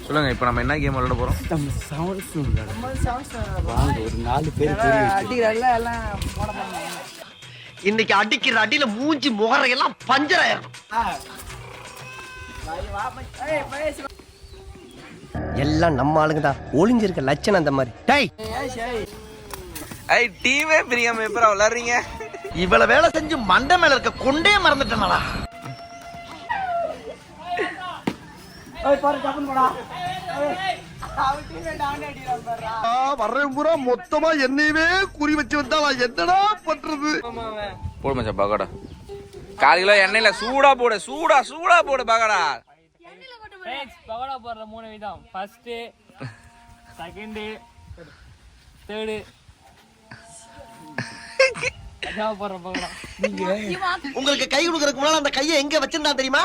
சொல்லுங்க, இப்போ நம்ம என்ன கேம் விளையாட போறோம்? நம்ம வாங்க ஒரு 4 பேர் இன்னைக்கு அடிக்கிற அடியில மூஞ்சி முகரையெல்லாம் பஞ்சர் ஆயிரும். எல்லாம் நம்ம ஆளுங்க தான். ஒளிஞ்சிருக்க லட்சணம் அந்த மாதிரி. டேய் டீமே பிரியாம எப்பரா விளையாடுறீங்க? இவ்வளவு வேலை செஞ்சு மண்டை மேல இருக்க கொண்டே மறந்துட்டேனடா. வர்றேன் பூரா மொத்தமா என்னையவே குறி வச்சு வந்தா நான் என்னடா பண்றது? போடு மச்சான் பகடா. 4 கிலோ எண்ணெயில சூடா போடு, சூடா போடு பகடா. பகடா போடுற 3 விதம். First, second, third. உங்களுக்கு கை கொடுக்கறதுக்கு முன்னால அந்த கையை எங்க வச்சிருந்தா தெரியுமா?